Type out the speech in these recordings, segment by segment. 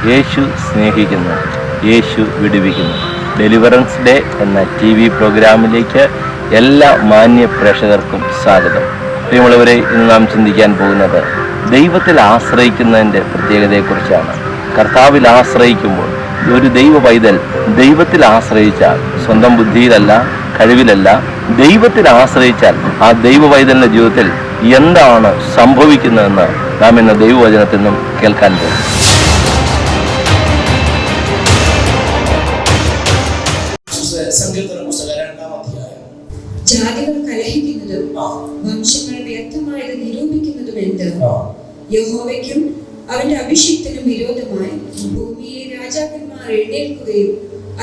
യേശു സ്നേഹിക്കുന്നു, Yeshu വിടുവിക്കുന്നു. Deliverance day എന്ന TV പ്രോഗ്രാമിലേക്ക് എല്ലാ മാന്യ പ്രേക്ഷകർക്കും സ്വാഗതം. പ്രിയമുള്ളവരെ, ഇന്ന് നാം ചിന്തിക്കാൻ പോകുന്നത് ദൈവത്തിൽ ആശ്രയിക്കുന്നതിൻ്റെ പ്രത്യേകതയെക്കുറിച്ചാണ്. കർത്താവിൽ ആശ്രയിക്കുമ്പോൾ ഒരു ദൈവ പൈതൽ ദൈവത്തിൽ ആശ്രയിച്ചാൽ, സ്വന്തം ബുദ്ധിയിലല്ല, കഴിവിലല്ല, ദൈവത്തിൽ ആശ്രയിച്ചാൽ ആ ദൈവ പൈതലിൻ്റെ ജീവിതത്തിൽ എന്താണ് സംഭവിക്കുന്നതെന്ന് നാം ഇന്ന് ദൈവവചനത്തിൽ നിന്നും കേൾക്കാൻ പോകും. ജാതികൾ കലഹിക്കുന്നതും വംശങ്ങൾ വ്യക്തമായത് നിരൂപിക്കുന്നതും എന്ത്? യഹോവയ്ക്കും അവന്റെ അഭിഷിക്തനും വിരോധമായി ഭൂമിയെ രാജാക്കന്മാർ എഴുന്നേൽക്കുകയും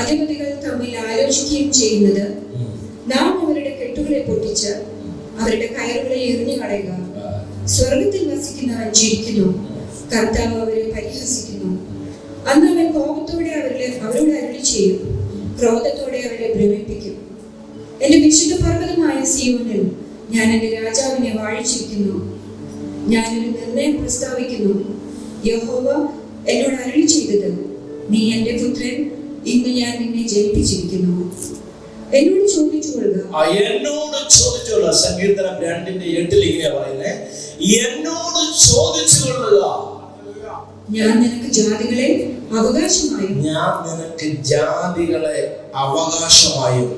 അധിപതികൾ തമ്മിൽ ആലോചിക്കുകയും ചെയ്യുന്നത്, നാം അവരുടെ കെട്ടുകളെ പൊട്ടിച്ച് അവരുടെ കയറുകളെ എറിഞ്ഞു കളയുക. സ്വർഗത്തിൽ വസിക്കുന്നവൻ ചിരിക്കുന്നു, കർത്താവ് അവരെ പരിഹസിക്കുന്നു. അന്ന് അവൻ കോപത്തോടെ അവരോട് അരുളി ചെയ്യും, ക്രോധത്തോടെ അവരെ ഭ്രമിപ്പിക്കും. എന്റെ വിശുദ്ധ പർവ്വതമായ സിയോനിൽ ഞാൻ എന്റെ രാജാവിനെ വാഴിച്ചിരിക്കുന്നു. ഞാനൊരു നിർണയം പ്രസ്താവിക്കുന്നു. യഹോവ എന്നോട് അരുളി ചെയ്തത്, നീ എന്റെ പുത്രൻ, ഇന്ന് ഞാൻ നിന്നെ ജനിപ്പിച്ചിരിക്കുന്നു. എന്നോട് ചോദിച്ചുകൊള്ളുക. സങ്കീർത്തനം 2:8 ഇങ്ങനെ പറയുന്നേ, എന്നോട് ചോദിച്ചുകൊള്ളുക, ഞാൻ നിനക്ക് ജാതികളെ അവകാശമായും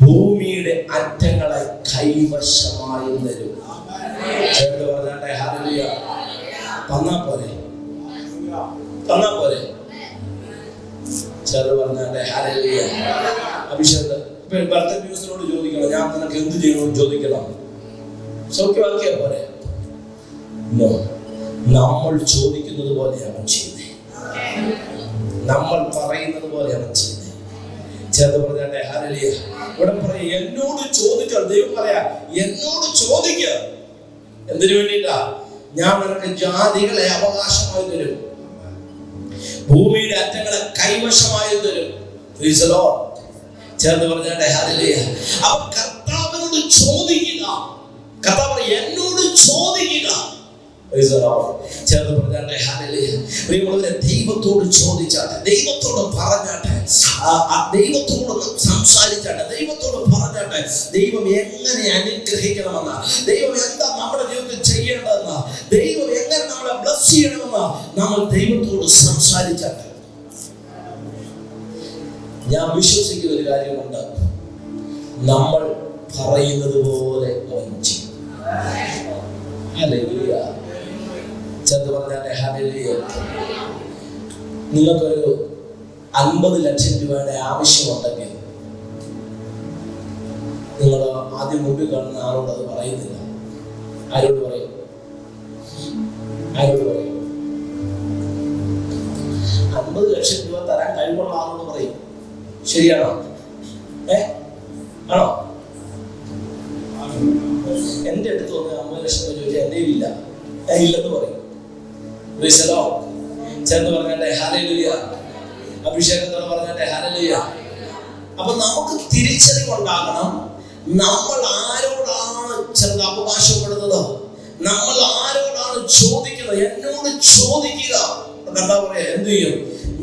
ഭൂമിയുടെ അറ്റങ്ങളെ കൈവശമായും തരും. ചേർത്ത് പറഞ്ഞാട്ടെ ഹല്ലേലൂയ. തന്നാ പോരെ? ചേർത്ത് പറഞ്ഞാട്ടെ ഹല്ലേലൂയ. അഭിഷേക് ഭർത്തന്യൂസിനോട് ചോദിക്കണം, ഞാൻ നിനക്ക് എന്ത് ചെയ്യണമെന്ന് ചോദിക്കണം. സൗഖ്യമാക്കിയാ പോരെ? നമ്മൾ ചോദിക്കുന്നത് പോലെ അവൻ ചെയ്യുന്നേ, നമ്മൾ പറയുന്നത് പോലെ അവൻ ചെയ്യുന്നേ. ചേർത്ത് പറഞ്ഞാട്ടെ ഹല്ലേലൂയ. ഇവിടെ പറയാ, എന്നോട് ചോദിക്കുക. ദൈവം പറയാ, എന്നോട് ചോദിക്കുക. എന്തിനു വേണ്ടിയിട്ടാ? ഞാൻ നിനക്ക് ജാതികളെ അവകാശമായി തരും, ഭൂമിയുടെ അറ്റങ്ങളെ കൈവശമായി തരും. Praise the Lord. ചേർത്ത് പറഞ്ഞാട്ടെ ഹല്ലേലൂയ. അപ്പോൾ കർത്താവിനോട് ചോദിക്കുക. കർത്താവ് പറയും, എന്നോട് ചോദിക്കുക. Praise the Lord. ചേർത്ത് പറഞ്ഞാട്ടെ ഹല്ലേലൂയ. പ്രിയമുള്ളവരെ, ദൈവത്തോട് ചോദിച്ചാട്ടെ, ദൈവത്തോട് പറഞ്ഞാട്ടെ, ദൈവത്തോട് സംസാരിച്ചാട്ടെ, ദൈവത്തോട് പറഞ്ഞാട്ടെ, ദൈവം എങ്ങനെ അനുഗ്രഹിക്കണമെന്ന്, ദൈവം എന്താ നമ്മുടെ ജീവിതത്തിൽ ചെയ്യേണ്ടതെന്ന്, ദൈവം എങ്ങനെ നമ്മളെ ബ്ലസ് ചെയ്യണമെന്ന് നമ്മൾ ദൈവത്തോട് സംസാരിച്ചാട്ടെ. ഞാൻ വിശ്വസിക്കുന്ന ഒരു കാര്യമുണ്ട്, നമ്മൾ പറയുന്നത് പോലെ അവൻ ചെയ്യും. ഹല്ലേലൂയ. ചേർത്ത് പറഞ്ഞാട്ടെ ഹല്ലേലൂയ. നിങ്ങൾക്കൊരു 50 ലക്ഷം രൂപയുടെ ആവശ്യമുണ്ടെങ്കിൽ നിങ്ങൾ ആദ്യം മുമ്പിൽ കാണുന്ന ആളോട് അത് പറയുന്നില്ല. ആരോട് പറയും? 50 ലക്ഷം രൂപ തരാൻ കഴിവുള്ള ആളോട് പറയും. ശരിയാണോ? ആണോ? എന്റെ അടുത്ത് വന്ന് 50 ലക്ഷം രൂപ ചോദിച്ചാൽ എന്റെ ഇല്ല, ഇല്ലെന്ന് പറയും. ചേർന്ന് പറഞ്ഞാട്ടെ ഹല്ലേലൂയ. അഭിഷേകത്തോടെ പറഞ്ഞാട്ടെ ഹല്ലേലൂയ. അപ്പൊ നമുക്ക് തിരിച്ചറിവുണ്ടാകണം, നമ്മൾ ആരോടാണ് ചെറുത് അവകാശപ്പെടുന്നത്, നമ്മൾ ആരോടാണ് ചോദിക്കുന്നത്. എന്നോട് ചോദിക്കുക. കർത്താവ് പറയാ, എന്ത് ചെയ്യും?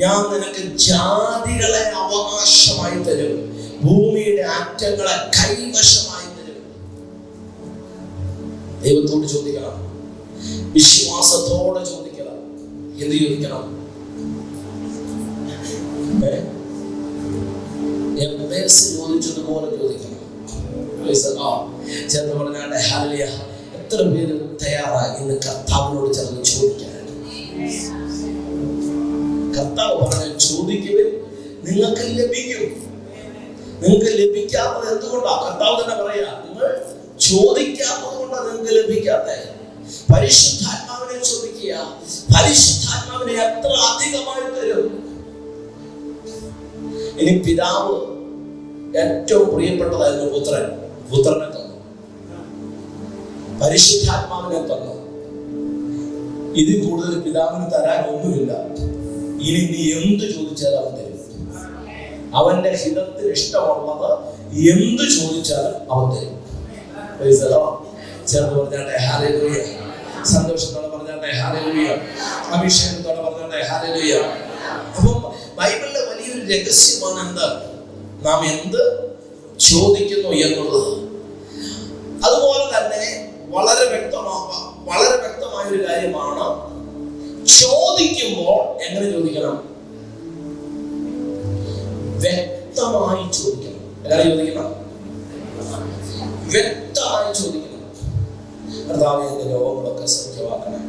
ഞാൻ നിനക്ക് ജാതികളെ അവകാശമായി തരും, ഭൂമിയുടെ അറ്റങ്ങളെ കൈവശമായി തരും. ദൈവത്തോട് ചോദിക്കണം, വിശ്വാസത്തോടെ ചോദിക്കണം. എന്ത് ചോദിക്കണം? ചോദിച്ചതുപോലെ ചോദിക്കണം. ചേർന്ന് പറഞ്ഞാട്ടെ ഹല്ലേലൂയ. എത്ര പേര് തയ്യാറായി ഇന്ന് കർത്താവിനോട് ചേർന്ന് ചോദിക്കാനായിട്ട്? കർത്താവ് പറഞ്ഞ ചോദിക്കുവിൻ, നിങ്ങൾക്ക് ലഭിക്കും. നിങ്ങൾക്ക് ലഭിക്കാത്തത് എന്തുകൊണ്ടാ? കർത്താവ് തന്നെ പറയാ, നിങ്ങൾ ചോദിക്കാത്തത് കൊണ്ടാണ് നിങ്ങൾക്ക് ലഭിക്കാത്തത്. പരിശുദ്ധാത്മാവിനെ ചോദിക്കുക. പരിശുദ്ധാത്മാവിനെ എത്ര അധികമായി തരും. ഇനി പിതാവ് ഏറ്റവും പ്രിയപ്പെട്ടതായിരുന്നു പുത്രനെ തന്നു, പരിശുദ്ധാത്മാവിനെ തന്നു. ഇതിൽ കൂടുതൽ പിതാവിന് തരാൻ ഒന്നുമില്ല. ഇനി നീ എന്ത് ചോദിച്ചാലും അവൻ തരും. അവന്റെ ഹിതത്തിന് ഇഷ്ടമുള്ളത് എന്ത് ചോദിച്ചാലും അവൻ തരും. ചേർന്ന് പറഞ്ഞാട്ടെ ഹല്ലേലൂയ. സന്തോഷത്തോടെ പറഞ്ഞാട്ടെ ഹല്ലേലൂയ. അഭിഷേകത്തോടെ പറഞ്ഞാട്ടെ ഹല്ലേലൂയ. രഹസ്യമാണ് എന്ത് നാം എന്ത് ചോദിക്കുന്നു എന്നുള്ളത്. അതുപോലെ തന്നെ വളരെ വ്യക്തമായ ഒരു കാര്യമാണ്, ചോദിക്കുമ്പോൾ എങ്ങനെ ചോദിക്കണം? വ്യക്തമായി ചോദിക്കണം. എങ്ങനെ ചോദിക്കണം? വ്യക്തമായി ചോദിക്കണം. കർത്താവേ, എന്റെ രോഗങ്ങളൊക്കെ സൗഖ്യമാക്കണം.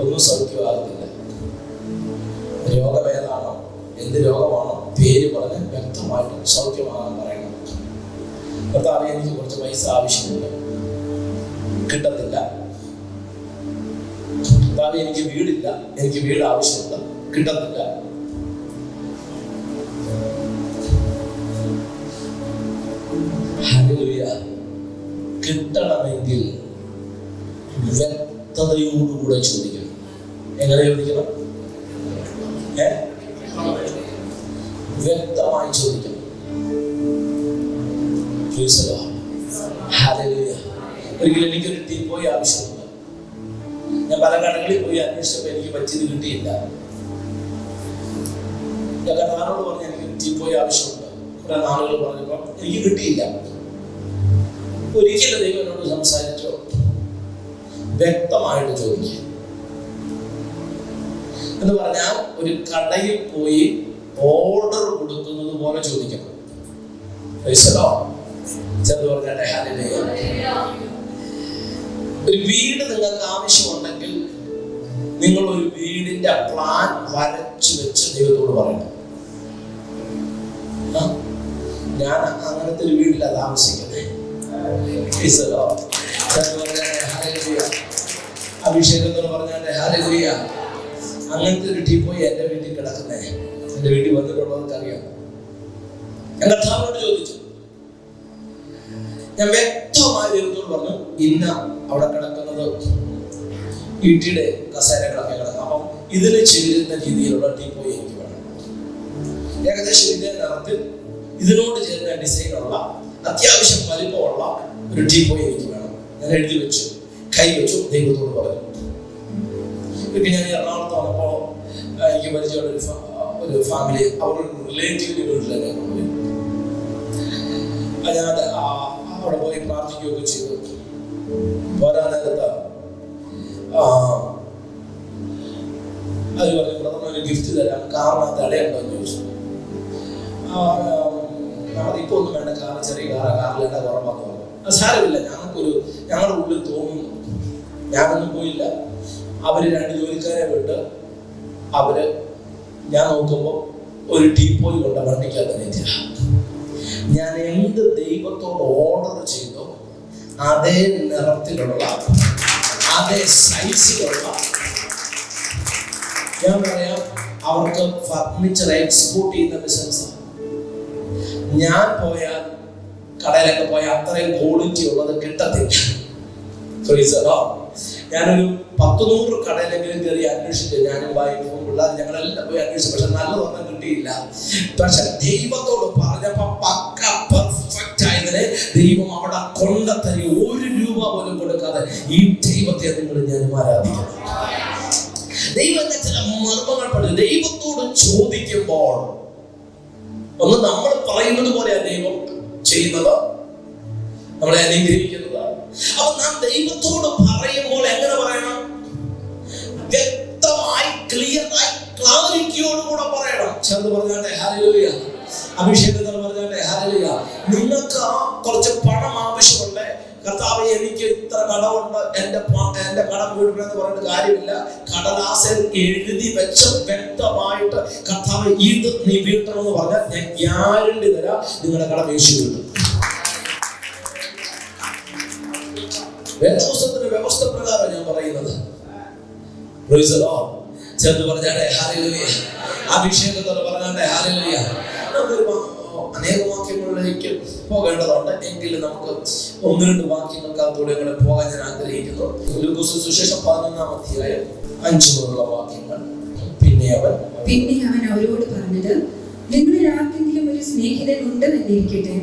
ഒന്നും സൗഖ്യമാകുന്നില്ല. രോഗമേതാണോ, എന്ത് രോഗമാണോ, പേര് പറഞ്ഞ് വ്യക്തമായിട്ട് സൗഖ്യമാകാൻ പറയണം. കർത്താവേ, എനിക്ക് കുറച്ച് പൈസ ആവശ്യമുണ്ട്, കിട്ടത്തില്ല. കർത്താവേ, എനിക്ക് വീടില്ല, എനിക്ക് വീട് ആവശ്യമുണ്ട്, കിട്ടത്തില്ല. ഹല്ലേലൂയ. കിട്ടണമെങ്കിൽ വ്യക്തതയോടുകൂടെ ചോദിക്കണം. എങ്ങനെ ചോദിക്കണം? വ്യക്തമായി ചോദിക്കണം. ഒരിക്കലും എനിക്കൊരു ടീപ്പോയി ആവശ്യമുണ്ട്. ഞാൻ പല കടകളിൽ പോയി അന്വേഷിച്ചപ്പോൾ എനിക്ക് പറ്റിയത് കിട്ടിയില്ല. ഞാൻ കർത്താവിനോട് പറഞ്ഞു എനിക്കൊരു ടീപ്പോയി ആവശ്യമുണ്ട്. കുറെ നാളുകൾ പറഞ്ഞപ്പോൾ എനിക്ക് കിട്ടിയില്ല. ഒരിക്കലും ദൈവം എന്നോട് സംസാരിച്ചോ, വ്യക്തമായിട്ട് ചോദിക്കുക എന്ന് പറഞ്ഞാൽ ഒരു കടയിൽ പോയി ഓർഡർ കൊടുക്കുന്നത് പോലെ ചോദിക്കണം. ചെന്ന് പറഞ്ഞാട്ടെ ഹല്ലേലൂയ. ഒരു വീട് നിങ്ങൾക്ക് ആവശ്യമുണ്ടെങ്കിൽ നിങ്ങൾ ഒരു വീടിന്റെ പ്ലാൻ വരച്ചു വെച്ച് ദൈവത്തോട് പറയണം. ഞാൻ അങ്ങനത്തെ ഒരു വീട്ടിലാണ് താമസിക്കുന്നത്. അഭിഷേകത്തോട് പറഞ്ഞാട്ടെ ഹല്ലേലൂയ. അങ്ങനത്തെ ഒരു ടീപ്പോയി എന്റെ വീട്ടിൽ കിടക്കുന്നേ. എന്റെ വീട്ടിൽ വന്നിട്ടുള്ളവർക്ക് അറിയാം. ഞാൻ കർത്താവിനോട് ചോദിച്ചു, ഞാൻ വ്യക്തമായി ദൈവത്തോട് പറഞ്ഞു, ഇന്ന അവിടെ കിടക്കുന്നത് ഈട്ടിയുടെ കസേരകളൊക്കെ കിടക്കാം, അപ്പം ഇതിന് ചേരുന്ന രീതിയിലുള്ള ടീപ്പോയി എനിക്ക് വേണം. ഏകദേശം ഇതേ നിറത്തിൽ ഇതിനോട് ചേരുന്ന ഡിസൈനുള്ള അത്യാവശ്യം വലിപ്പമുള്ള ഒരു ടീപ്പോയി എനിക്ക് വേണം. ഞാൻ എഴുതി വെച്ചു, കൈ വെച്ചു, ദൈവത്തോട് പറഞ്ഞു. ഇപ്പൊ ഞാൻ എറണാകുളത്ത് വന്നപ്പോ എനിക്ക് പരിചയമുള്ള ഒരു ഫാമിലി, അവരുടെ റിലേറ്റീവിന്റെ വീട്ടിലല്ലേ കൊണ്ടുപോയി. ഞാൻ അവിടെ പോയി പ്രാർത്ഥിക്കുകയൊക്കെ ചെയ്തു. പോരാ നേരത്ത് അത് പറഞ്ഞു, ബ്രദറിന് ഒരു ഗിഫ്റ്റ് തരാം, കാറിനകത്ത് ഇടയുണ്ടോ എന്ന് ചോദിച്ചു. ഇപ്പൊ ഒന്നും വേണ്ട, കാർ ചെറിയ കാറിൽ ഇട കുറവാന്ന് പറഞ്ഞു. അത് സാരമില്ല, ഞങ്ങളുടെ ഉള്ളിൽ തോന്നുന്നു. ഞാനൊന്നും പോയില്ല. അവര് 2 ജോലിക്കാരെ വിട്ട് ഞാൻ നോക്കുമ്പോൾ ഒരു ടീപ്പോയി കൊണ്ട് വണ്ടിക്കകത്ത് നിൽക്കുക. ഞാൻ എന്ത് ദൈവത്തോട് ഓർഡർ ചെയ്തോ അതേ നിറത്തിലുള്ള അതേ സൈസിലുള്ള, ഞാൻ പറയാം, അവർക്ക് ഫർണിച്ചർ എക്സ്പോർട്ട് ചെയ്യുന്ന ബിസിനസ്. ഞാൻ പോയാൽ കടയിലൊക്കെ പോയാൽ അത്രയും ക്വാളിറ്റി ഉള്ളത് കിട്ടത്തില്ല. ഞാനൊരു 10-100 കടയിലെങ്കിലും കയറി അന്വേഷിച്ചു. ഞാനും വൈഫും പിള്ളേർ ഞങ്ങളെല്ലാം പോയി അന്വേഷിച്ചു. പക്ഷെ നല്ലതൊന്നും കിട്ടിയില്ല. പക്ഷെ ദൈവത്തോട് പറഞ്ഞപ്പോ പക്ക പെർഫെക്റ്റ് ആയതിനെ ദൈവം അവിടെ കൊണ്ടെത്തരി. 1 രൂപ പോലും കൊടുക്കാതെ ഈ ദൈവത്തെ നിങ്ങൾ ഞാനും ആരാധിക്കണം. ദൈവത്തെ ചില മർമ്മങ്ങൾ പഠിച്ചു. ദൈവത്തോട് ചോദിക്കുമ്പോൾ ഒന്ന് നമ്മൾ പറയുന്നത് പോലെയാണ് ദൈവം ചെയ്യുന്നത്, നമ്മളെ അനുഗ്രഹിക്കുന്നത്. അപ്പൊ നാം ദൈവത്തോട് പറയുമ്പോൾ എങ്ങനെ പറയണം? വ്യക്തമായി, ക്ലിയറായി, ക്ലാരിറ്റിയോടുകൂടെ പറയണം. ചേർന്ന് പറഞ്ഞാട്ടെ ഹല്ലേലൂയ. അഭിഷേകത്തോട് പറഞ്ഞാട്ടെ ഹല്ലേലൂയ. നിങ്ങൾക്ക് കുറച്ച് പണം ആവശ്യമുണ്ട്. കർത്താവേ, എനിക്ക് ഇത്ര കടമുണ്ട്, എന്റെ കടം വീടണമെന്ന് പറഞ്ഞിട്ട് കാര്യമില്ല. കടലാസിൽ എഴുതി വെച്ച് വ്യക്തമായിട്ട് കർത്താവേ ഇത് നീ വീട്ടണമെന്ന് പറഞ്ഞാൽ ഞാൻ ഗ്യാരണ്ടി തരാം, നിങ്ങളുടെ കടം യേശു വീട്ടും. വേദപുസ്തകത്തിന്റെ വ്യവസ്ഥ പ്രകാരം ഞാൻ പറയുന്നത്. ചേർന്ന് പറഞ്ഞാട്ടെ ഹല്ലേലൂയ. അഭിഷേകത്തോട് പറഞ്ഞാട്ടെ ഹല്ലേലൂയ. നമുക്കൊരു അനേക വാക്യങ്ങളിലേക്ക് പോകേണ്ടതുണ്ട്, എങ്കിലും നമുക്ക് 1-2 വാക്യങ്ങൾക്കകത്തൂടെ കൂടെ പോകാൻ ഞാൻ ആഗ്രഹിക്കുന്നു. ലൂക്കോസ് സുവിശേഷം 11-ാം അധ്യായം 5 മുതലുള്ള വാക്യങ്ങൾ. പിന്നെ അവൻ അവരോട് പറഞ്ഞത്, നിങ്ങളിൽ ആർക്കെങ്കിലും ഒരു സ്നേഹിതൻ ഉണ്ടെന്നിരിക്കട്ടെ.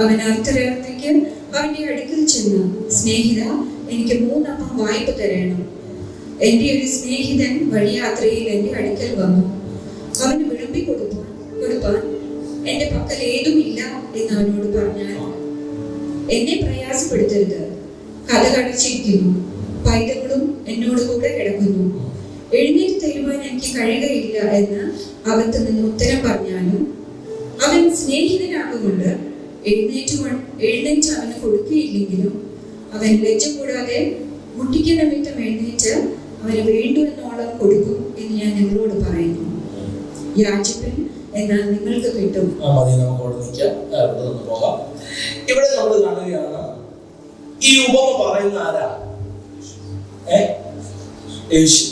അവൻ അർദ്ധരാത്രിക്ക് അവന്റെ അടുക്കൽ ചെന്ന്, സ്നേഹിത, എനിക്ക് 3 അപ്പം വായ്പ തരണം. എന്റെ ഒരു സ്നേഹിതൻ വഴിയാത്രയിൽ എന്റെ അടുക്കൽ വന്നു. അവന് വിളമ്പി കൊടുത്തു. എന്റെ പക്കൽ ഏതുമില്ല എന്ന് അവനോട് പറഞ്ഞാൽ, എന്നെ പ്രയാസപ്പെടുത്തരുത്, കഥ കടച്ചിരിക്കുന്നു, പൈതങ്ങളും എന്നോട് കൂടെ കിടക്കുന്നു, എഴുന്നേറ്റ് തരുവാൻ എനിക്ക് കഴിയുകയില്ല എന്ന് അകത്ത് നിന്ന് ഉത്തരം പറഞ്ഞാലും, അവൻ സ്നേഹിതനാകുകൊണ്ട് എഴുന്നേറ്റ് അവന് കൊടുക്കുകയില്ലെങ്കിലും, അവൻ ലജ്ജ കൂടാതെ മുട്ടിക്കുന്ന നിമിത്തം എഴുന്നേറ്റ് അവന് വേണ്ടുവെന്നോളം കൊടുക്കും എന്ന് ഞാൻ നിങ്ങളോട് പറയുന്നു. യാചിപ്പൻ എന്നാൽ നിങ്ങൾക്ക് കിട്ടും. പോകാം. ഇവിടെ നമ്മൾ കാണുകയാണ്, ഈ ഉപമ പറയുന്ന ആരാ? യേശു.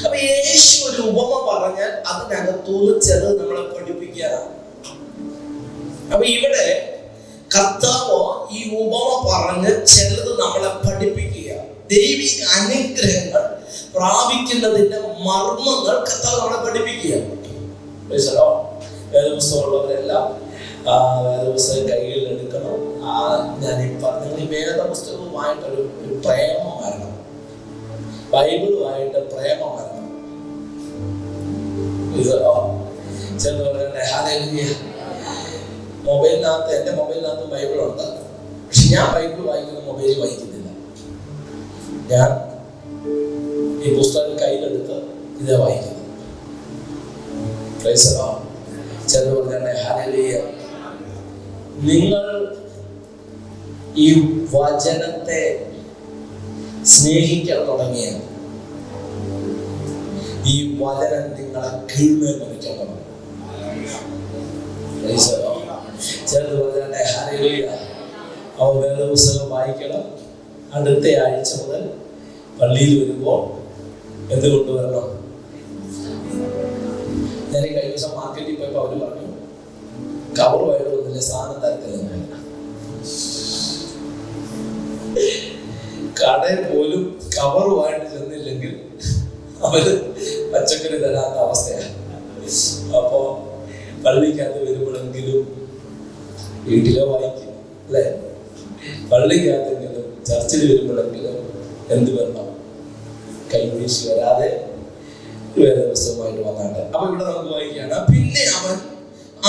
അപ്പൊ യേശു ഒരു ഉപമ പറഞ്ഞാൽ അതിനകത്തുനിന്ന് ചിലത് നമ്മളെ പഠിപ്പിക്കാനാണ്. അപ്പൊ ഇവിടെ കർത്താവ് ഈ ഉപമ പറഞ്ഞ് ചിലത് നമ്മളെ പഠിപ്പിക്കുക, ദൈവിക അനുഗ്രഹങ്ങൾ പ്രാപിക്കുന്നതിന്റെ മർമ്മങ്ങൾ കർത്താവ് നമ്മളെ പഠിപ്പിക്കുക. വേദപുസ്തകമുള്ളവരെല്ലാം വേദപുസ്തകം കയ്യിൽ എടുക്കണം. ഞാൻ നിങ്ങൾ ഈ വേദപുസ്തകവുമായിട്ടൊരു പ്രേമം വരണം, ബൈബിളുമായിട്ട് പ്രേമം വരണം. ചെന്ന് പറയണ്ടേ ഹല്ലേലൂയ. മൊബൈലിനകത്ത്, എൻ്റെ മൊബൈലിനകത്ത് ബൈബിളുണ്ട്, പക്ഷെ ഞാൻ ബൈബിൾ വായിക്കുന്ന മൊബൈലിൽ വായിക്കുന്നില്ല. ഞാൻ ഈ പുസ്തകം കയ്യിലെടുത്ത് ഇതേ വായിക്കുന്നത്. ചെന്ന് പറഞ്ഞേ ഹല്ലേലൂയ. നിങ്ങൾ ഈ വചനത്തെ സ്നേഹിക്കാൻ തുടങ്ങിയ ഈ വചനം നിങ്ങളെ കീഴ്മേൽ വഹിക്കാൻ തുടങ്ങും. ചെന്ന് പറഞ്ഞേ ഹല്ലേലൂയ. അവ വേദപുസ്തകം വായിക്കണം. അടുത്ത ആഴ്ച മുതൽ പള്ളിയിൽ വരുമ്പോൾ എന്ത് കൊണ്ടുവരണം? ഞാൻ ഈ കഴിഞ്ഞ ദിവസം മാർക്കറ്റിൽ പോയപ്പോൾ അവര് പറഞ്ഞു, കവറുമായിട്ട് ഒന്നില്ല, സാധനം തരത്തില്ല. കടയിൽ പോലും കവറുമായിട്ട് ചെന്നില്ലെങ്കിൽ അവര് പച്ചക്കറി തരാത്ത അവസ്ഥയാണ്. അപ്പോ പള്ളിക്കകത്ത് വരുമ്പോഴെങ്കിലും വീട്ടിലോ വായിക്കും അല്ലെ, പള്ളിക്കകത്തെങ്കിലും ചർച്ചിൽ വരുമ്പോഴെങ്കിലും എന്ത് വരണം? കൈവീശി വരാതെ വേദപുസ്തകമായിട്ട് വന്നാട്ടെ. അപ്പൊ ഇവിടെ നമുക്ക് വായിക്കുകയാണ്, പിന്നെ അവൻ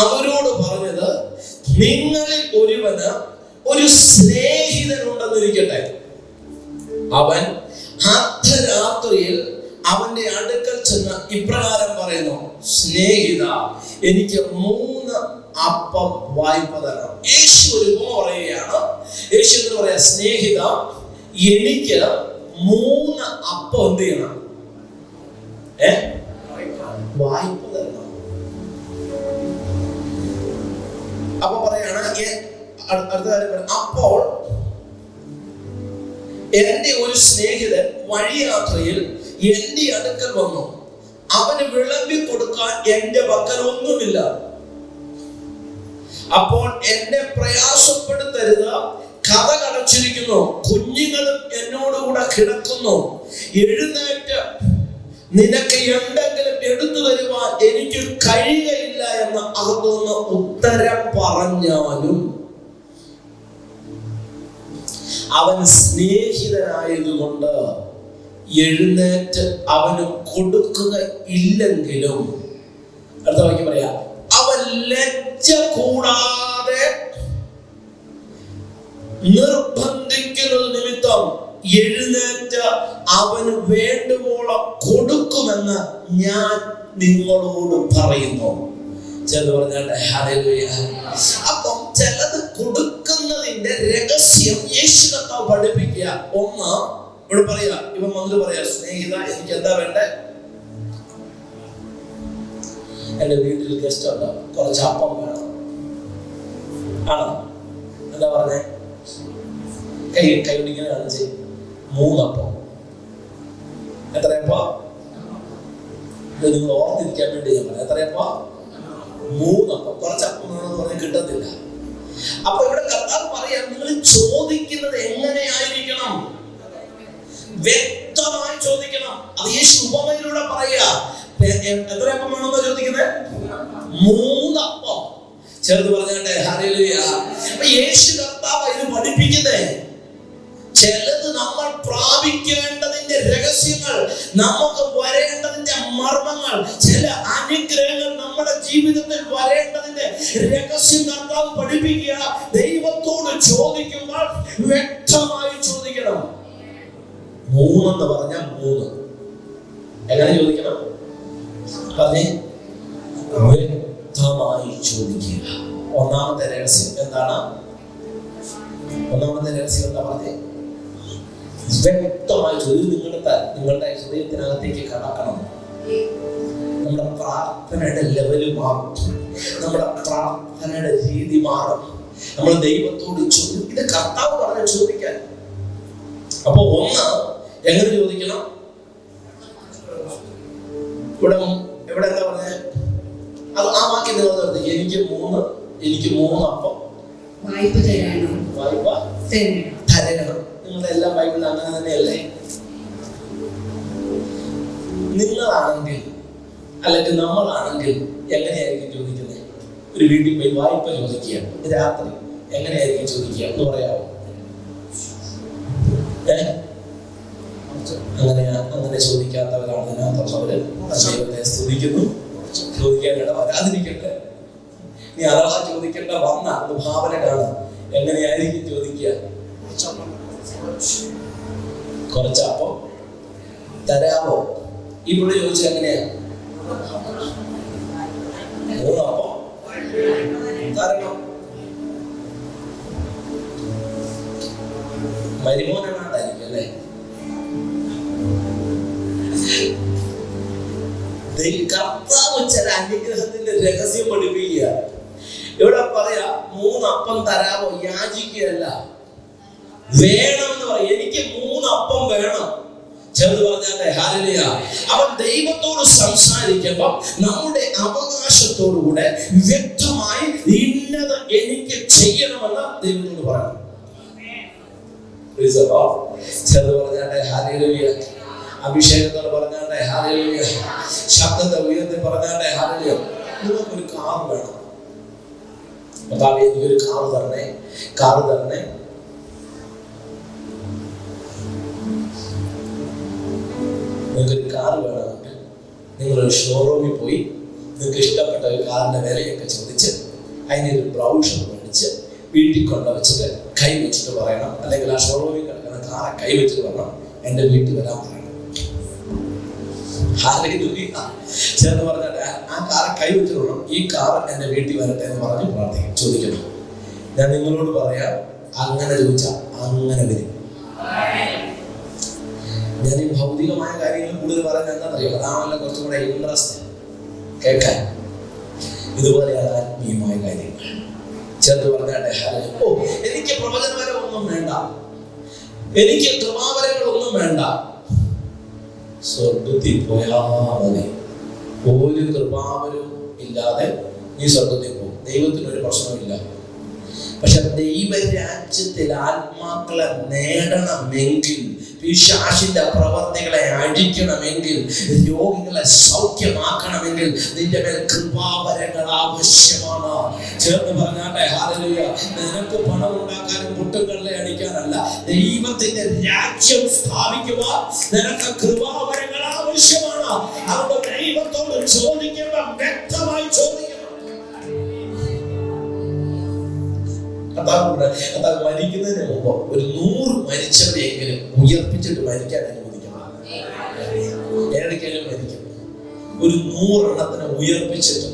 അവരോട് പറഞ്ഞത്, നിങ്ങളിൽ ഒരുവന് ഒരു സ്നേഹിതനുണ്ടെന്നിരിക്കട്ടെ. അവൻ അർദ്ധരാത്രിയിൽ അവന്റെ അടുക്കൽ ചെന്ന് ഇപ്രകാരം പറയുന്നു, സ്നേഹിത, എനിക്ക് 3 അപ്പം വായ്പ തരണം. യേശു ഒരു ഉപമ പറയുകയാണ്. യേശു എന്ന് പറയാ, സ്നേഹിത, എനിക്ക് 3 അപ്പം എന്ത് ചെയ്യണം? വായ്പ തരണം. അപ്പൊ പറയാണ്, അടുത്ത കാര്യം, അപ്പോൾ എന്റെ ഒരു സ്നേഹിതൻ വഴിയാത്രയിൽ എന്റെ അടുക്കൽ വന്നു, അവന് വിളമ്പി കൊടുക്കാൻ എന്റെ പക്കൽ ഒന്നുമില്ല. അപ്പോൾ എന്നെ പ്രയാസപ്പെടുത്തരുത്, കഥ കടച്ചിരിക്കുന്നു, കുഞ്ഞുങ്ങളും എന്നോടുകൂടെ കിടക്കുന്നു, എഴുന്നേറ്റ് നിനക്ക് എന്തെങ്കിലും എടുത്തു തരുവാൻ എനിക്ക് കഴിയുകയില്ല എന്ന് അകത്തുനിന്ന് ഉത്തരം പറഞ്ഞാലും അവൻ സ്നേഹിതനായതുകൊണ്ട് എഴുന്നേറ്റ് അവന് കൊടുക്കുക ഇല്ലെങ്കിലും, അടുത്ത വാക്യം പറയാ, അവൻ ലജ്ജ കൂടാതെ നിർബന്ധിക്കുന്നത് നിമിത്തം എഴുന്നേറ്റ് അവന് വേണ്ടുവോളം കൊടുക്കുമെന്ന് ഞാൻ നിങ്ങളോട് പറയുന്നു. ചെന്ന് പറഞ്ഞാട്ടെ ഹല്ലേലൂയ. അപ്പം ചിലത് കൊടുക്കുന്നതിന്റെ രഹസ്യം യേശു കർത്താവ് പഠിപ്പിക്കുക. ഒന്ന് ഇവിടെ പറയാ, ഇവൻ വന്നിട്ട് പറയാ, സ്നേഹിത, എനിക്ക് എന്താ വേണ്ടേ? എന്റെ വീട്ടിൽ ഗസ്റ്റ് ഉണ്ട്, കുറച്ച് അപ്പം വേണം. ആണോ? എന്താ പറഞ്ഞേ? കൈ പിടിക്കുന്ന കാണിച്ച് 3 അപ്പം. എത്രയപ്പോ? നിങ്ങൾ ഓർത്തിരിക്കാൻ വേണ്ടി ഞാൻ പറയാം. എത്രയപ്പോ? 3 അപ്പം. കുറച്ചപ്പം വേണമെന്ന് പറഞ്ഞാൽ കിട്ടത്തില്ല. അപ്പൊ ഇവിടെ കർത്താവ് പറയാം, നിങ്ങൾ ചോദിക്കുന്നത് എങ്ങനെയായിരിക്കണം? വ്യക്തമായി ചോദിക്കണം. അത് യേശു ഉപമയിലൂടെ പറയാ. എത്രയപ്പം വേണമെന്ന് ചോദിക്കുന്നത്? 3 അപ്പം. ചേർത്ത് പറഞ്ഞാട്ടെ ഹല്ലേലൂയ. അപ്പൊ യേശു കർത്താവ് ഇത് പഠിപ്പിക്കുന്നേ. ചിലത് നമ്മൾ പ്രാപിക്കേണ്ടതിന്റെ രഹസ്യങ്ങൾ, നമുക്ക് വരേണ്ടതിന്റെ മർമ്മങ്ങൾ, ചില അനുഗ്രഹങ്ങൾ നമ്മുടെ ജീവിതത്തിൽ വരേണ്ടതിന്റെ രഹസ്യം കർത്താവ് പഠിപ്പിക്കുക. ദൈവത്തോട് ചോദിക്കുമ്പോൾ വ്യക്തമായി ചോദിക്കണം. 3 എന്ന് പറഞ്ഞാൽ 3 എങ്ങനെ ചോദിക്കണം? പറഞ്ഞേ, വ്യക്തമായി ചോദിക്കുക. ഒന്നാമത്തെ രഹസ്യം എന്താണ്? ഒന്നാമത്തെ രഹസ്യം എന്താ പറഞ്ഞേ? വ്യക്തമായി ചോദിക്കും. നിങ്ങളുടെ ഹൃദയത്തിനകത്തേക്ക് കടക്കണം. നമ്മുടെ പ്രാർത്ഥനയുടെ ലെവല് മാറും, നമ്മുടെ പ്രാർത്ഥനയുടെ രീതി മാറും. നമ്മൾ ദൈവത്തോട് ചോദിക്കും. ഇത് കർത്താവ് പറഞ്ഞ ചോദിക്കാൻ. അപ്പൊ ഒന്ന് എങ്ങനെ ചോദിക്കണം? ഇവിടെ എന്താ പറഞ്ഞേ? അത് ആ വാക്യം നിങ്ങൾ നിർത്തി. എനിക്ക് 3 അപ്പം വായ്പ തരണം. നിങ്ങളുടെ എല്ലാ ബൈബിളിൽ അങ്ങനെ തന്നെയല്ലേ? നിങ്ങളാണെങ്കിൽ അല്ലെങ്കിൽ നമ്മളാണെങ്കിൽ എങ്ങനെയായിരിക്കും ചോദിക്കുന്നത്? ഒരു വീട്ടിൽ പോയി വായ്പ ചോദിക്കുക, രാത്രി എങ്ങനെയായിരിക്കും ചോദിക്കുക എന്ന് പറയാമോ? അങ്ങനെ ചോദിക്കാത്തവരാണ് ഇതിനകത്തുള്ളവര്. ദൈവത്തെ സ്തുതിക്കുന്നു. ചോദിക്കേണ്ട വരാതിരിക്കട്ടെ. നീ അതാ ചോദിക്കേണ്ട വന്ന ഭാവന കാണാം. എങ്ങനെയായിരിക്കും ചോദിക്കുക? കുറച്ചപ്പം തരാമോ? ഈ പുള്ളി ചോദിച്ചത് എങ്ങനെയാ? 3 അപ്പം തരണം. മരുമോനാണ്ടായിരിക്കും അല്ലേ? കർത്താവ് ചില അനുഗ്രഹത്തിന്റെ രഹസ്യം പഠിപ്പിക്കുക. ഇവിടെ പറയാ 3 അപ്പം തരാമോ? യാചിക്കുകയല്ല, വേണമെന്ന് പറയും. എനിക്ക് 3 അപ്പം വേണം. ചെറുത് പറഞ്ഞാട്ടെ ഹല്ലേലൂയ. അവൻ ദൈവത്തോട് സംസാരിക്കുമ്പോൾ നമ്മുടെ അവകാശത്തോടുകൂടെ വ്യക്തമായി ഇന്നത് എനിക്ക് ചെയ്യണമെന്ന് ദൈവത്തോട് പറയണം. ചെറുത് പറഞ്ഞാട്ടെ ഹല്ലേലൂയ. അഭിഷേകത്തോട് പറഞ്ഞാട്ടെ ഹല്ലേലൂയ. ശബ്ദത്തെ ഉയർത്തി പറഞ്ഞാട്ടെ ഹല്ലേലൂയ. നിങ്ങൾക്കൊരു കാർ വേണം. എനിക്കൊരു കാർ തരണേ. നിങ്ങൾക്കൊരു കാർ വേണമെങ്കിൽ നിങ്ങളൊരു ഷോറൂമിൽ പോയി നിങ്ങൾക്ക് ഇഷ്ടപ്പെട്ട ഒരു കാറിന്റെ വിലയൊക്കെ ചോദിച്ച് അതിനൊരു ബ്രൗഷർ മേടിച്ച് വീട്ടിൽ കൊണ്ടുവച്ചിട്ട് കൈ വെച്ചിട്ട് പറയണം. അല്ലെങ്കിൽ ആ ഷോറൂമിൽ കിടക്കുന്ന കാറെ കൈ വെച്ചിട്ട് പറയണം, എൻ്റെ വീട്ടിൽ വരാൻ പറയണം. ചേർന്ന് പറഞ്ഞാൽ ആ കാറ് കൈ വെച്ചിട്ട് പറയണം, ഈ കാർ എൻ്റെ വീട്ടിൽ വരട്ടെ എന്ന് പറഞ്ഞ് പ്രാർത്ഥിക്കും, ചോദിക്കണം. ഞാൻ നിങ്ങളോട് പറയാം, അങ്ങനെ ചോദിച്ചാൽ അങ്ങനെ വരും. ഞാൻ ഈ ഭൗതികമായ കാര്യങ്ങൾ കൂടുതൽ പറയുന്നത് എന്താണെന്നറിയോ? അതാണല്ലോ കുറച്ചും കൂടെ ഇൻട്രസ്റ്റ് കേൾക്കാൻ. ഇതുപോലെയാണ് ആത്മീയമായ കാര്യങ്ങൾ. ചേർത്ത് പറഞ്ഞാട്ടെ ഹല്ലേലൂയ. എനിക്ക് പ്രവചനപരം ഒന്നും വേണ്ട, എനിക്ക് കൃപാവരങ്ങളൊന്നും വേണ്ട. സ്വർഗത്തിൽ പോയാൽ മതി. ഒരു കൃപാവരവും ഇല്ലാതെ നീ സ്വർഗത്തിൽ പോകും. ദൈവത്തിനൊരു പ്രശ്നമില്ല. പക്ഷെ ദൈവരാജ്യത്തിൽ ആത്മാക്കളെ നേടണമെങ്കിൽ, പിശാചിന്റെ പ്രവർത്തികളെ അഴിക്കണമെങ്കിൽ, രോഗികളെ സൗഖ്യമാക്കണമെങ്കിൽ നിന്റെ മേൽ കൃപാവരങ്ങൾ ആവശ്യമാണ്. ചേർന്ന് പറഞ്ഞാട്ടെ ഹല്ലേലൂയ. നിനക്ക് പണം ഉണ്ടാക്കാനും മുട്ടുകളിലെ അടിക്കാനല്ല, ദൈവത്തിന്റെ രാജ്യം സ്ഥാപിക്കുവാൻ നിനക്ക് കൃപാവരങ്ങൾ ആവശ്യമാണ്. അതുകൊണ്ട് ദൈവത്തോട് ചോദിക്കുമ്പോൾ വ്യക്തമായി ചോദിക്കണം. കർത്താവ് മരിക്കുന്നതിന് മുമ്പ് ഒരു 100 മരിച്ചവരെയെങ്കിലും ഉയർപ്പിച്ചിട്ട് മരിക്കാൻ അനുവദിക്കണം. ഏതൊക്കെയാലും മരിക്കും, ഒരു 100 എണ്ണത്തിനെ ഉയർപ്പിച്ചിട്ട്.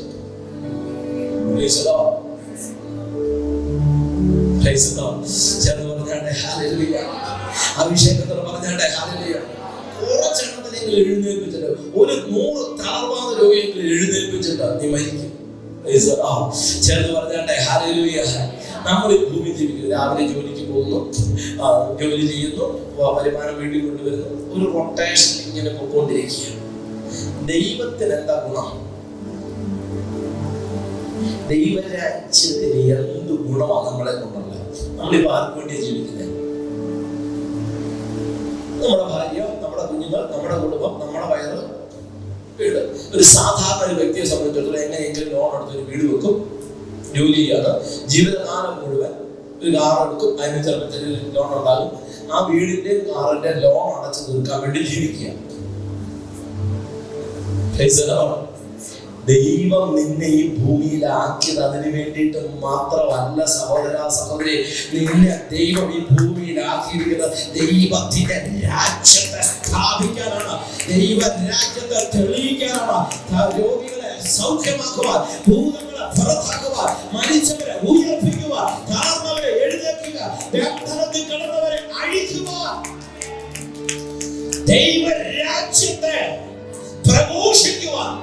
ചേർന്ന് പറഞ്ഞാട്ടെ ഹല്ലേലൂയ. അഭിഷേകത്തോട് പറഞ്ഞാട്ടെ ഹല്ലേലൂയ. കുറച്ചെണ്ണത്തിനെങ്കിലും എഴുന്നേൽപ്പിച്ചിട്ട്, ഒരു 100 തളർവാദ രോഗിയെങ്കിലും എഴുന്നേൽപ്പിച്ചിട്ട് നീ മരിക്കും. ചേർന്ന് പറഞ്ഞാട്ടെ ഹല്ലേലൂയ. നമ്മൾ ഈ ഭൂമി ജീവിക്കുന്നത്, രാവിലെ ജോലിക്ക് പോകുന്നു, ജോലി ചെയ്യുന്നു, വരുമാനം വീട്ടിൽ കൊണ്ടുവരുന്നു, ഒരു റൊട്ടേഷൻ ഇങ്ങനെ പൊക്കോണ്ടിരിക്കുകയാണ്. ദൈവത്തിന് എന്താ ഗുണം? ദൈവരാജ്യത്തിന് എന്ത് ഗുണമാണ് നമ്മളെ കൊണ്ടുള്ളത്? നമ്മളിപ്പോ ആർക്ക് വേണ്ടിയാണ് ജീവിക്കുന്നത്? നമ്മുടെ ഭാര്യ, നമ്മുടെ കുഞ്ഞുങ്ങൾ, നമ്മുടെ കുടുംബം, നമ്മുടെ വയറ്, വീട്. ഒരു സാധാരണ ഒരു വ്യക്തിയെ സംബന്ധിച്ചിടത്തോളം എങ്ങനെയെങ്കിലും ലോൺ എടുത്ത് ഒരു വീട് വെക്കും, ജോലി ചെയ്യാണ്, ജീവിതകാലം മുഴുവൻ ഒരു കാർ എടുക്കും, അതിന് ചിലപ്പോൾ ചെറിയ ലോൺ ഉണ്ടാകും. ആ വീടിന്റെ കാറിന്റെ ലോൺ അടച്ചു തീർക്കാൻ വേണ്ടി ജീവിക്കുക. ദൈവം നിന്നെ ഈ ഭൂമിയിലാക്കിയത് അതിന് വേണ്ടിയിട്ട് മാത്രമല്ല സഹോദര സഹോദരി. നിന്നെ ദൈവം ഈ ഭൂമിയിലാക്കിയിരിക്കുന്നത് ദൈവത്തിന്റെ രാജ്യത്തെ സ്ഥാപിക്കാനാണ്, ദൈവ രാജ്യത്തെ തെളിയിക്കാനാണ്. രോഗികളെ സൗഖ്യമാക്കുവാൻ, ഭൂതങ്ങളെ പുറത്താക്കുവാൻ, മരിച്ചവരെ ഉയർപ്പിക്കുവാൻ, താഴ്ന്നവരെ എഴുന്നേൽക്കുക, ബന്ധനത്തിൽ കിടന്നവരെ അഴിക്കുവാൻ, ദൈവ രാജ്യത്തെ പ്രഘോഷിക്കുവാൻ.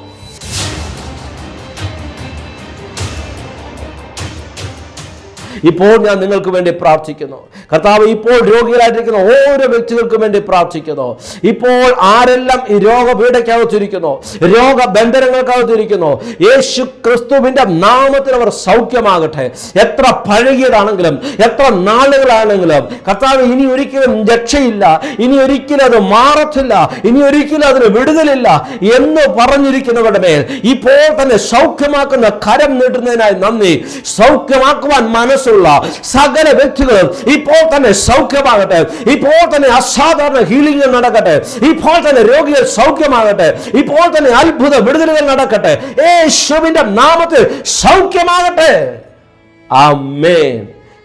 ഇപ്പോൾ ഞാൻ നിങ്ങൾക്ക് വേണ്ടി പ്രാർത്ഥിക്കുന്നു. കർത്താവ് ഇപ്പോൾ രോഗികളായിട്ടിരിക്കുന്ന ഓരോ വ്യക്തികൾക്കും വേണ്ടി പ്രാർത്ഥിക്കുന്നു. ഇപ്പോൾ ആരെല്ലാം ഈ രോഗപീഠയ്ക്കകത്തിരിക്കുന്നു, രോഗബന്ധനങ്ങൾക്കകത്തിരിക്കുന്നു, യേശു ക്രിസ്തുവിന്റെ നാമത്തിൽ അവർ സൗഖ്യമാകട്ടെ. എത്ര പഴകിയതാണെങ്കിലും എത്ര നാളുകളാണെങ്കിലും കർത്താവ് ഇനി ഒരിക്കലും രക്ഷയില്ല, ഇനി ഒരിക്കലും അത് മാറത്തില്ല, ഇനി ഒരിക്കലും അതിന് വിടുതലില്ല എന്ന് പറഞ്ഞിരിക്കുന്നവരുടെ മേൽ ഇപ്പോൾ തന്നെ സൗഖ്യമാക്കുന്ന കരം നീട്ടുന്നതിനായി നന്ദി. സൗഖ്യമാക്കുവാൻ മനസ്സുള്ള സകല വ്യക്തികളും ഇപ്പോൾ തന്നെ സൗഖ്യമാകട്ടെ. ഇപ്പോൾ തന്നെ അസാധാരണ ഹീലിംഗ് നടക്കട്ടെ. ഇപ്പോൾ തന്നെ രോഗികൾ സൗഖ്യമാകട്ടെ. ഇപ്പോൾ തന്നെ അത്ഭുത വിടുതലുകൾ നടക്കട്ടെ. യേശുവിന്റെ നാമത്തിൽ സൗഖ്യമാകട്ടെ. ആമേൻ.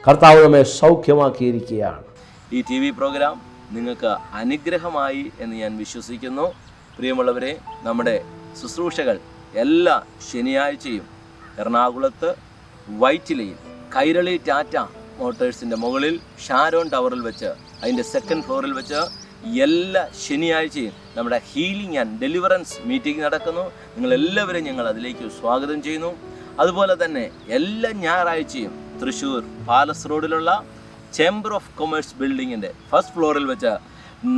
കർത്താവ് നമ്മെ സൗഖ്യമാക്കിയിരിക്കുകയാണ്. ഈ TV പ്രോഗ്രാം നിങ്ങൾക്ക് അനുഗ്രഹമായി എന്ന് ഞാൻ വിശ്വസിക്കുന്നു. പ്രിയമുള്ളവരെ, നമ്മുടെ ശുശ്രൂഷകൾ എല്ലാ ശനിയാഴ്ചയും എറണാകുളത്ത് വൈറ്റിലയിൽ കൈരളി ടാറ്റ മോട്ടേഴ്സിൻ്റെ മുകളിൽ ഷാരോൺ ടവറിൽ വെച്ച്, അതിൻ്റെ 2nd ഫ്ലോറിൽ വെച്ച് എല്ലാ ശനിയാഴ്ചയും നമ്മുടെ ഹീലിംഗ് ആൻഡ് ഡെലിവറൻസ് മീറ്റിംഗ് നടക്കുന്നു. നിങ്ങളെല്ലാവരും ഞങ്ങൾ അതിലേക്ക് സ്വാഗതം ചെയ്യുന്നു. അതുപോലെ തന്നെ എല്ലാ ഞായറാഴ്ചയും തൃശ്ശൂർ പാലസ് റോഡിലുള്ള ചേംബർ ഓഫ് കൊമേഴ്സ് ബിൽഡിങ്ങിൻ്റെ 1st ഫ്ലോറിൽ വെച്ച്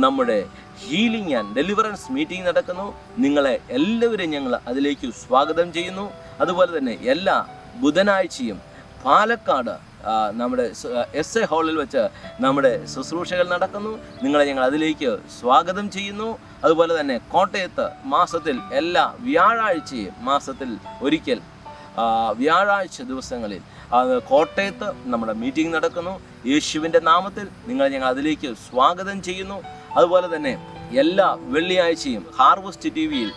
നമ്മുടെ ഹീലിംഗ് ആൻഡ് ഡെലിവറൻസ് മീറ്റിംഗ് നടക്കുന്നു. നിങ്ങളെ എല്ലാവരും ഞങ്ങൾ അതിലേക്ക് സ്വാഗതം ചെയ്യുന്നു. അതുപോലെ തന്നെ എല്ലാ ബുധനാഴ്ചയും പാലക്കാട് നമ്മുടെ SA ഹാളിൽ വെച്ച് നമ്മുടെ ശുശ്രൂഷകൾ നടക്കുന്നു. നിങ്ങളെ ഞങ്ങൾ അതിലേക്ക് സ്വാഗതം ചെയ്യുന്നു. അതുപോലെ തന്നെ കോട്ടയത്ത് മാസത്തിൽ എല്ലാ വ്യാഴാഴ്ചയും, മാസത്തിൽ ഒരിക്കൽ വ്യാഴാഴ്ച ദിവസങ്ങളിൽ കോട്ടയത്ത് നമ്മുടെ മീറ്റിംഗ് നടക്കുന്നു. യേശുവിൻ്റെ നാമത്തിൽ നിങ്ങളെ ഞങ്ങൾ അതിലേക്ക് സ്വാഗതം ചെയ്യുന്നു. അതുപോലെ തന്നെ എല്ലാ വെള്ളിയാഴ്ചയും ഹാർവസ്റ്റ് TVയിൽ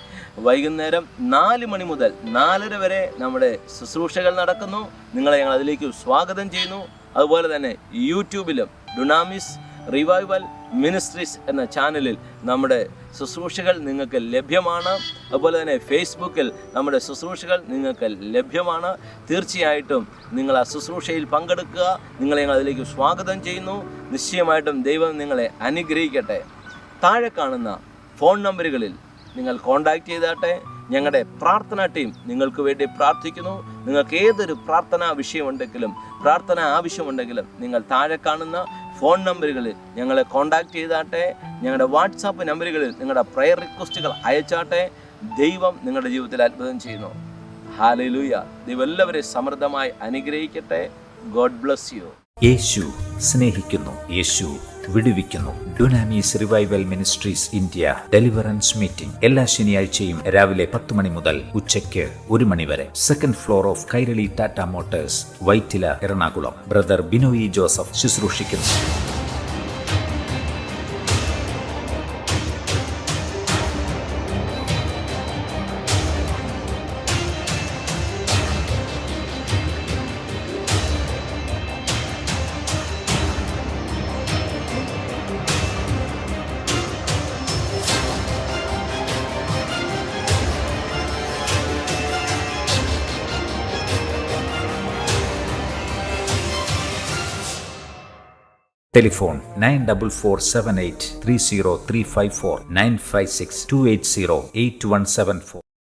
വൈകുന്നേരം 4 മണി മുതൽ 4:30 വരെ നമ്മുടെ ശുശ്രൂഷകൾ നടക്കുന്നു. നിങ്ങളെ ഞങ്ങൾ അതിലേക്ക് സ്വാഗതം ചെയ്യുന്നു. അതുപോലെ തന്നെ യൂട്യൂബിലും ഡുനാമിസ് റിവൈവൽ മിനിസ്ട്രീസ് എന്ന ചാനലിൽ നമ്മുടെ ശുശ്രൂഷകൾ നിങ്ങൾക്ക് ലഭ്യമാണ്. അതുപോലെ തന്നെ ഫേസ്ബുക്കിൽ നമ്മുടെ ശുശ്രൂഷകൾ നിങ്ങൾക്ക് ലഭ്യമാണ്. തീർച്ചയായിട്ടും നിങ്ങൾ ആ ശുശ്രൂഷയിൽ പങ്കെടുക്കുക. നിങ്ങളെ ഞങ്ങൾ അതിലേക്ക് സ്വാഗതം ചെയ്യുന്നു. നിശ്ചയമായിട്ടും ദൈവം നിങ്ങളെ അനുഗ്രഹിക്കട്ടെ. താഴെ കാണുന്ന ഫോൺ നമ്പറുകളിൽ നിങ്ങൾ കോൺടാക്റ്റ് ചെയ്താട്ടെ. ഞങ്ങളുടെ പ്രാർത്ഥനാ ടീം നിങ്ങൾക്ക് വേണ്ടി പ്രാർത്ഥിക്കുന്നു. നിങ്ങൾക്ക് ഏതൊരു പ്രാർത്ഥനാ വിഷയമുണ്ടെങ്കിലും പ്രാർത്ഥന ആവശ്യമുണ്ടെങ്കിലും നിങ്ങൾ താഴെ കാണുന്ന ഫോൺ നമ്പറുകളിൽ ഞങ്ങളെ കോൺടാക്റ്റ് ചെയ്താട്ടെ. ഞങ്ങളുടെ വാട്സാപ്പ് നമ്പറുകളിൽ നിങ്ങളുടെ പ്രയർ റിക്വസ്റ്റുകൾ അയച്ചാട്ടെ. ദൈവം നിങ്ങളുടെ ജീവിതത്തിൽ അത്ഭുതം ചെയ്യുന്നു. ഹല്ലേലൂയ. ദൈവം എല്ലാവരെയും സമൃദ്ധമായി അനുഗ്രഹിക്കട്ടെ. God bless you. യേശു സ്നേഹിക്കുന്നു, യേശു വിടുവിക്കുന്നു. Dunamis revival ministries India deliverance meeting എല്ലാ ശനിയാഴ്ചയും രാവിലെ 10 മണി മുതൽ ഉച്ചയ്ക്ക് 1 മണി വരെ. 2nd floor of Kairali Tata motors, Vyttila, Ernakulam. Brother Binoy Joseph ശുശ്രൂഷിക്കുന്നു. ടെലിഫോൺ 9447830354 956280817 4.